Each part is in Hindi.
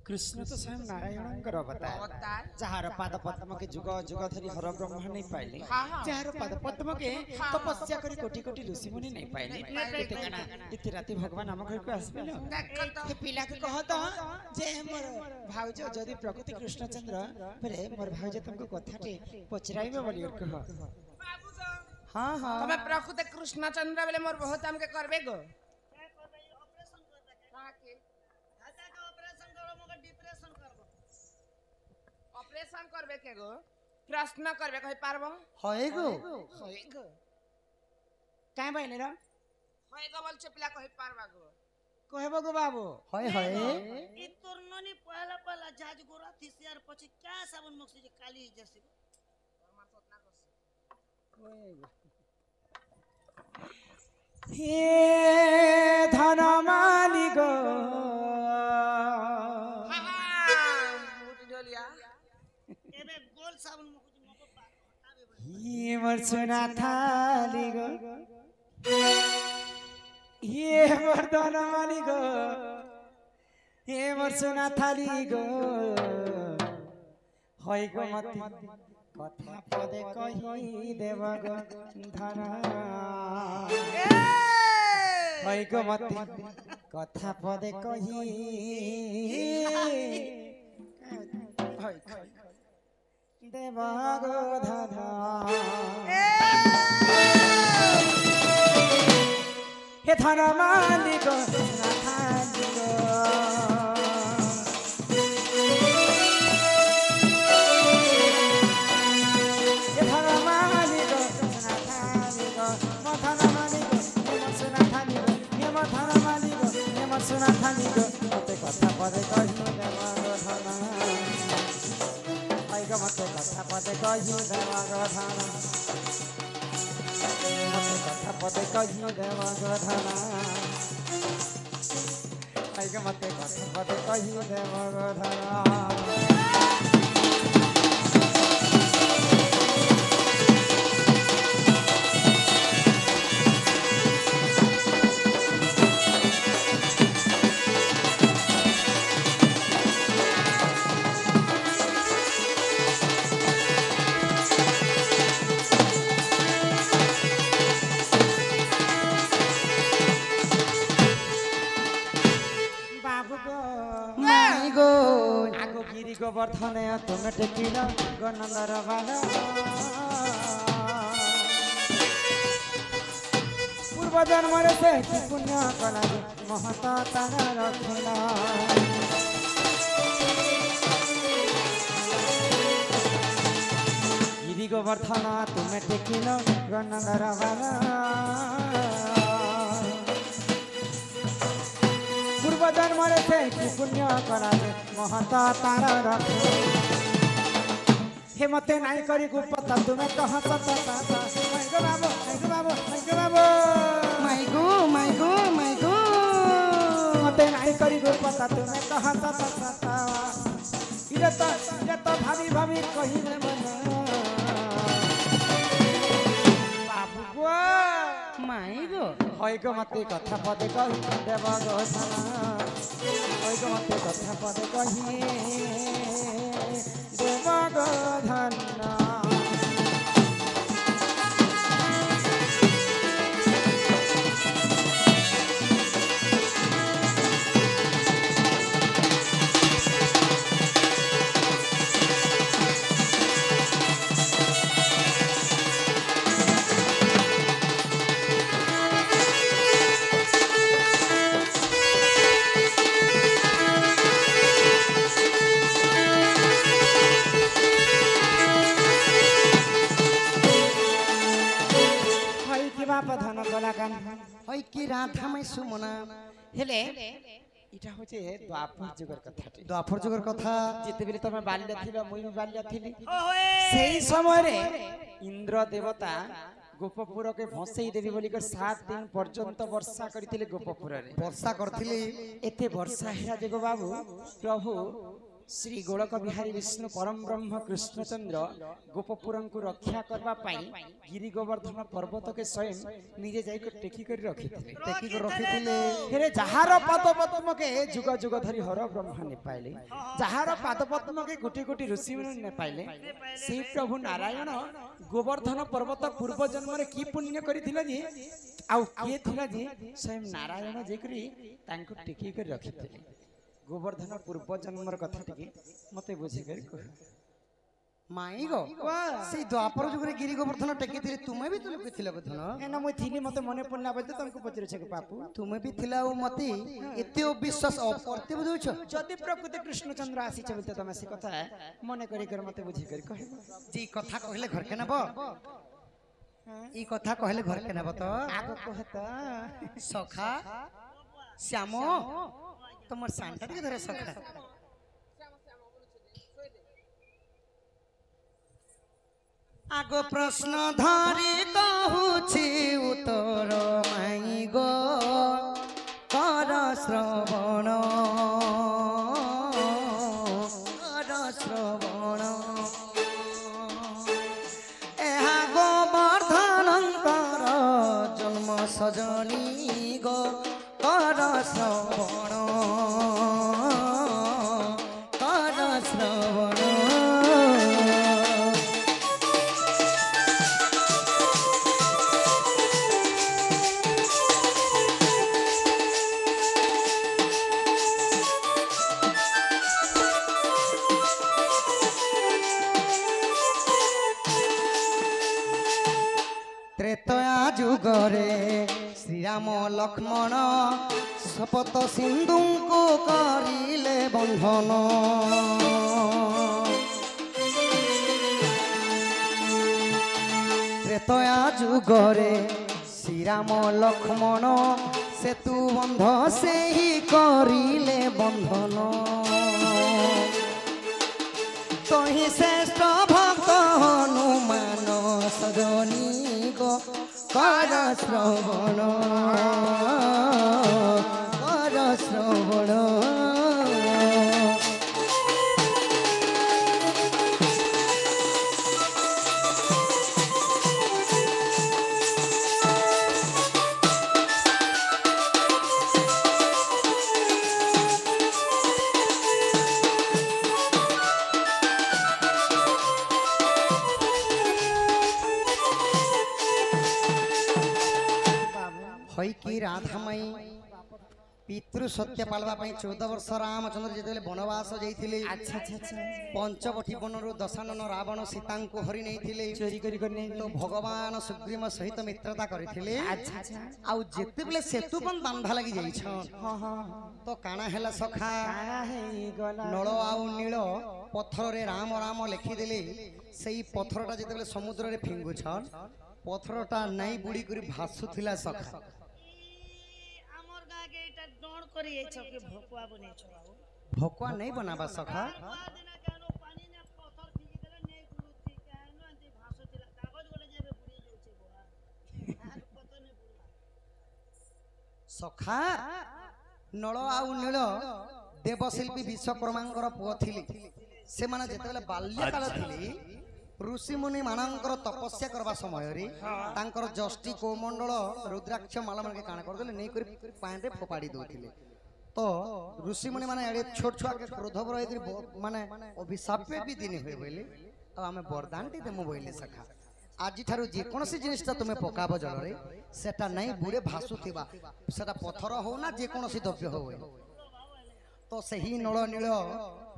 कृष्ण तो स्वयं नारायण अवतार जार पाद पद्म के जुग जुग धरी हर ब्रह्मा नहीं पाइले जार पाद पद्म के तपस्या करी कोटि कोटि ऋषि मुनि नहीं पाइले एते कना एते राति भगवान हम घर को आसबे न ए पिला के कह तो जे मोर भाउज जदी प्रकृति कृष्णचंद्र परे मोर भाउज तुमको कथाटे पचराइबे बोली कह हां हां तमे प्रकृति कृष्णचंद्र बेले मोर बहुत हमके करबे गो ऑपरेशन करबे के गो प्रश्न करबे कहि पारबो होय गो काय बाइले र होय गो बोल चपिला कहि पारबा गो कहबो गो बाबू होय होय ई तोर ननी पहला पहला जाज गोरा थिसियार पछि क्या साबुन मक्सी जे काली जसी मार सोतना करसी हे धनमाली गो मुटी ढोलिया एबे गोल साबुन मको पावे ही मरसुना थाली गो ये मर्दन माली गो ये मरसुना थाली गो होय गो मति कथा पदे कहि देव गो धन होय गो मति कथा पदे कहि देव गो धन हे धन मालिक नाथालिक हे धन मालिक नाथालिक म धन मालिक हे म सुनाथालिक हे म धन मालिक हे म सुनाथालिक मते कथा पदे कहि देव गो धन आइ ग मते कथा पदे कहि देव गो धन कथा पदे कहि देव गो धन आइ ग मते कथा पदे कहि देव गो धन गोवर्धन तुम टेकिल गनंदर बाल पूर्व जन्म से पुण्य कला महत तार रखल गिरी गोवर्धन तुम टेकिल गनंदर बाल पूर्व जन्म से पुण्य कला महत तार रख हे मते नाई करी गुपता तुम्हें कह सता माई गो बाबू माई गो बाबू माई गो बाबू माई गो माई गो माई गो मते नाई करी गुपता तुम्हें कह सता इले तो भाभी भाभी कहि ले मन बाबू गो माई गो होय गो मते कथा पदे कहि देव गो धन होय गो मते कथा पदे कहि देव गो धन धन कलाकान होय कि राधा मै सुमना हेले इटा होचे द्वापर जुगर कथा द्वापर जुगर कथा जेते बेले तमे बाल्य थिलो मुई भी बाल्य थिली ओए सेही समय रे इंद्र देवता गोपपुर के भसई देवी बोली कर 7 दिन पर्यंत वर्षा करथिले गोपपुर रे वर्षा करथिली एते वर्षा हेरा जेगो बाबू प्रभु श्री गोलक बिहारी विष्णु परम ब्रह्म कृष्णचंद्र गोपपुर को रक्षा करने गिरी गोवर्धन पर्वत के स्वयं निजे जाइक टेकी कर रखी जार पाद पद्म के जुग जुग धरी हर ब्रह्म ने पाइले जार पाद पद्म के गोटी गोटी ऋषि ने पाइले से प्रभु नारायण गोवर्धन पर्वत पूर्व जन्म रे की पुण्य करथिला जे आउ किए थिला जे स्वयं नारायण जेकरी तांको टेकी कर रखिथिले गोवर्धन पूर्व जन्मर कथा टिके मते बुझे कर कह माई गो से द्वापर जुगरे गिरी गोवर्धन टेकी थिले तुमे भी तुले थिला बधन एना मैं थिनी मते मने पड़ना बते तुमको पचरे छे पापू तुमे भी थिला ओ मते एते विश्वास करते बुझछ जदि प्रकृति कृष्णचंद्र आसी चलते तमे से कथा मने करी कर मते बुझे कर कह जी कथा कहले घर के नबो ई कथा कहले घर के नबो तो आगो कहता सखा श्यामो तमर सांता के धरे सखा आगो प्रश्न धरी कहूछि उत्तर माई गो कर श्रवण एहा गोवर्धनंकर जन्म सजनी गो कर श्रवण त्रेतया जुगरे श्रीराम लक्ष्मण शपथ सिंधु को करिले बंधन त्रेतया जुगरे श्रीराम लक्ष्मण सेतु बंध से ही करिले बंधन तही श्रेष्ठ भक्त हनुमान सजनी गो कर श्रवण कर श्रवण की राधामाई पितृ सत्य पालवा 14 वर्ष रामचंद्र जिते बनवास जाइथिले अच्छा अच्छा अच्छा पंचवटी बनरु दशानन रावण सीता को हरि नहीं चोरी करी करने तो भगवान सुग्रीव सहित मित्रता करथिले अच्छा अच्छा आउ जेते बेले सेतु बन बांधा लगी जाई छ हां हां तो काना हैला सखा काना है गला नळ आउ नीळ पत्थर रे राम राम लिखि देले सेई पत्थरटा जेते बेले समुद्र रे फिंगु छन पत्थरटा नहीं बुड़ी करी भासुथिला सखा भकुआ नहीं बनाबा सखा सखा नळ आउ नीळ देवशिल्पी विश्वकर्मांकर पुଅ थिले से माने जेतेबेले बाल्यकाल थिले ऋषि मुनि मानकर तपस्या करबा समय रे तांकर जष्टि कोमंडल रुद्राक्ष माला मन के काना कर देले नै करी पांडे फोपाड़ी दोथिले तो ऋषि मुनि माने एडे छोट छोट के क्रोध भरई करी माने अभिशाप भी दिन होय बोले तो हमें वरदान टी देमु बोले सखा आज ठारू जे कोनसी जिनिसटा तुमे पकाबो जल रे सेटा नै बुडे भासुथिबा सेटा पत्थर हो ना जे कोनसी द्रव्य हो तो सही नळ नीळ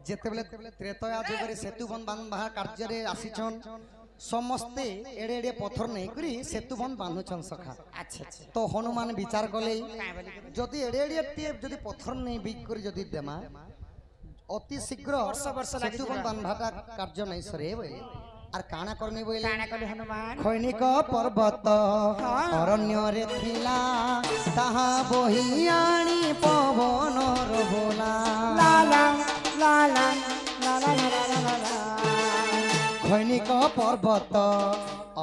जेतेबेले त्रेतया जुगरे सेतु बांधा कार्य रे आसीछन समस्ते एडे एडे पत्थर नहीं करी सेतु बांधुछन सखा अच्छा अच्छा तो हनुमान विचार कले जदि एडे एडे टेप जदि पत्थर नहीं बिक करी जदि देमा अति शीघ्र सेतु बांधाटा कार्य नहीं सरे बोले आर काना करनी बोले काना कले हनुमान खैनिक पर्वत अरण्य रे थिला ताहा बही आनी पवन रहोला ला ला ला ला ला ला ला ला खैनिक पर्वत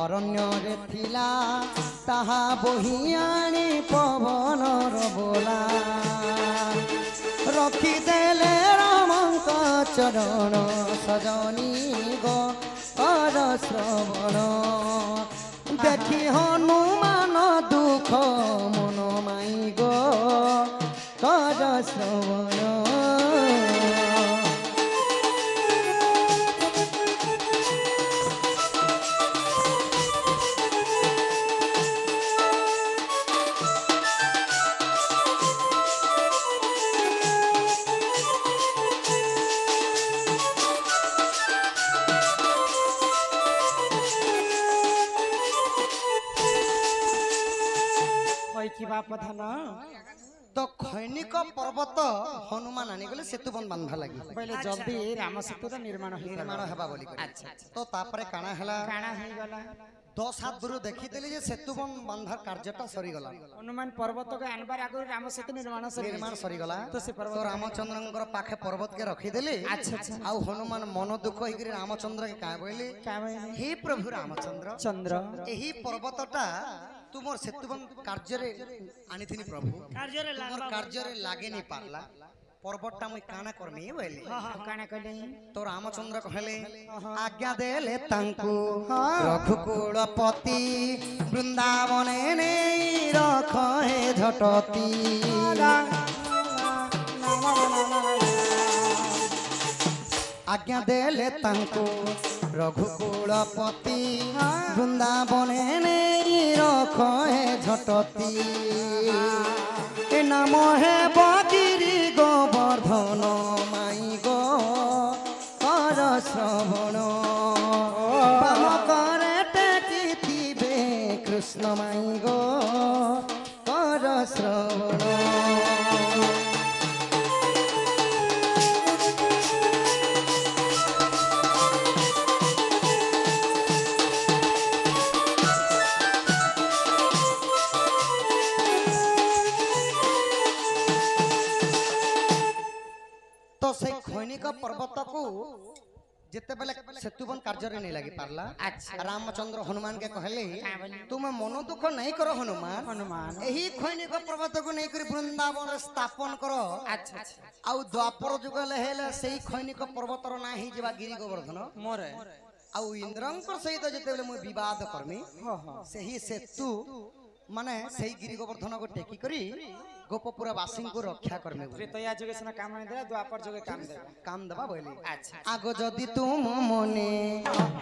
अरण्य रे थिला ताहा बही आनी पवन रहोला रखी देले रामंक চরণ সজনী গো কর শ্রবণ দেখি হনুমান দুঃখ মন মাই গো কর শ্রবণ ওই কি বাপ ধান তো খৈনিক পর্বত হনুমান আনিগলে সেতুবন বান্ধা লাগি বলে জলদি রাম সেতুর নির্মাণ নির্মাণ হেবা বলি করে। আচ্ছা আচ্ছা তো তাপরে কাଣା হেলা কাଣା হয়ে গলা 10 হাত দূর দেখিদেলি যে সেতুবন বান্ধার কার্যটা সরিগলা হনুমান পর্বতকে আনবার আগରୁ রাম সেতু নির্মাণ ନିର୍ମାଣ ସରିଗଲା ତ ସେ ପର୍ବତ ତ ରାମଚନ୍ଦ୍ରଙ୍କର ପାଖେ ପର୍ବତକେ ରଖିଦେଲି ଆଚ୍ଛା ଆଚ୍ଛା ଆଉ ହନୁମାନ ମନ ଦୁଃଖ ହେଇକିରି ରାମଚନ୍ଦ୍ରକେ କାଁ କହିଲି ହେ ପ୍ରଭୁ ରାମଚନ୍ଦ୍ର ଚନ୍ଦ୍ର ଏହି ପର୍ବତଟା ତୁମର ସେତୁବନ କାର୍ଯ୍ୟରେ ଆଣିଥିନି ପ୍ରଭୁ କାର୍ଯ୍ୟରେ ତୁମର ଲାଗବା କାର୍ଯ୍ୟରେ ଲାଗେନି ପାରଲା ପର୍ବତଟା ମୁଇଁ କାଣା କରମି ବୋଇଲି କାଣା କହିଲେ ତ ରାମଚନ୍ଦ୍ର କହିଲେ ଆଜ୍ଞା ଦେଲେ ତାଙ୍କୁ ରଘୁକୁଳପତି ବୃନ୍ଦାବନେ ନେଇ ରଖ ହେ ଝଟତି ଆଜ୍ଞା ଦେଲେ ତାଙ୍କୁ ରଘୁକୁଳପତି ବୃନ୍ଦାବନେ ନେଇ ରଖ ହେ ଝଟତି ଏ ନାମ হে বগিরি গোবর্ধন মাই গো কর শ্রবণ বাম করে টেকিতিবে কৃষ্ণ মাই গো কর শ্রবণ तो से खैनिक पर्वत को जेतेबेले सेतुबन कार्य नहीं लगी पारला रामचंद्र हनुमान के कहले तुम मन दुख नहीं करो हनुमान हनुमान यही खैनिक पर्वत को नहीं करी वृंदावन स्थापन करो अच्छा आउ द्वापर जुग हेले सेही खैनिक पर्वतर ना ही जेबा गिरि गोवर्धन मोरे आउ इंद्रंकर सहित जेतेबेले मु विवाद करमी सेही सेतु माने सेही गिरि गोवर्धन को टेकी करी गोपपुरा वासी को रक्षा करमे त्रेतया जुगे सेना काम नहीं देला द्वापर जुगे काम देबा बोली अच्छा आगो जदि तुम मने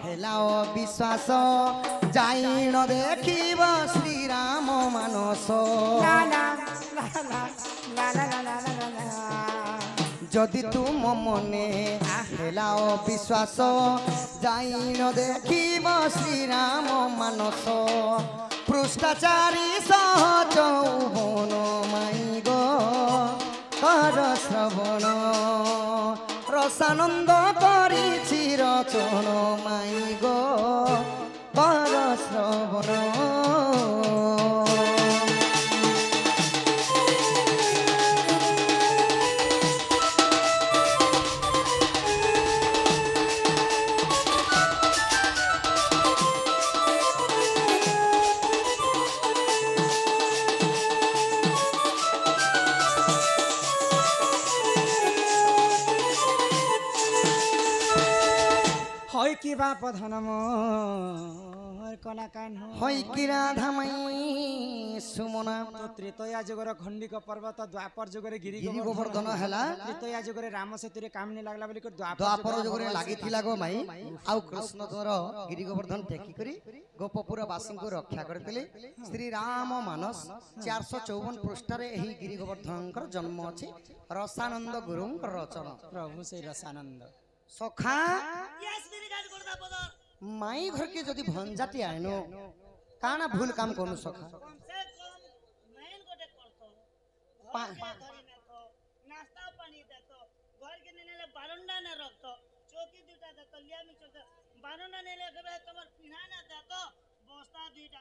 हेलाओ विश्वास जाई न देखिब श्री राम मानस ला ला ला ला ला ला ला ला ला जदि तुम मने हेलाओ विश्वास जाई न देखिब श्री राम मानस पृष्ठाचारी सहज चौवन माई गो कर श्रवण रसानंद करिछि रचन माई गो कर श्रवण হয় কি বাপ ধনম কলা কান হয় কি রাধামাই সুমনা তো ত্রেতয়া যুগর খণ্ডিক পর্বত দ্বাপর যুগরে গিরি गिरि गोवर्धन हेला ত্রেতয়া যুগরে রাম সেতুরে কাম নি লাগলা বলি द्वापर जुगरे लागिथिला गो माई आउ कृष्ण तोर गिरि गोवर्धन टेकी करी गोपपुर वासी को रक्षा करथिले श्री राम मानस 454 पृष्ठ रे एही गिरि गोवर्धन जन्म अछि रसानंद गुरुं रचना प्रभु से रसानंद सखा यस मेरी गाज करदा बदर माई घर के जदि भंजाटी आइनो काना भूल काम कोनु सखा कम से कम मेन गोटे करतो पा- धरी न तो नाश्ता पानी देतो घर के नेले बारंडा ने रखतो चौकी दुटा देतो लिया मी चलतो बारंडा नेले के तुम्हार पिना ना देतो बस्ता दुटा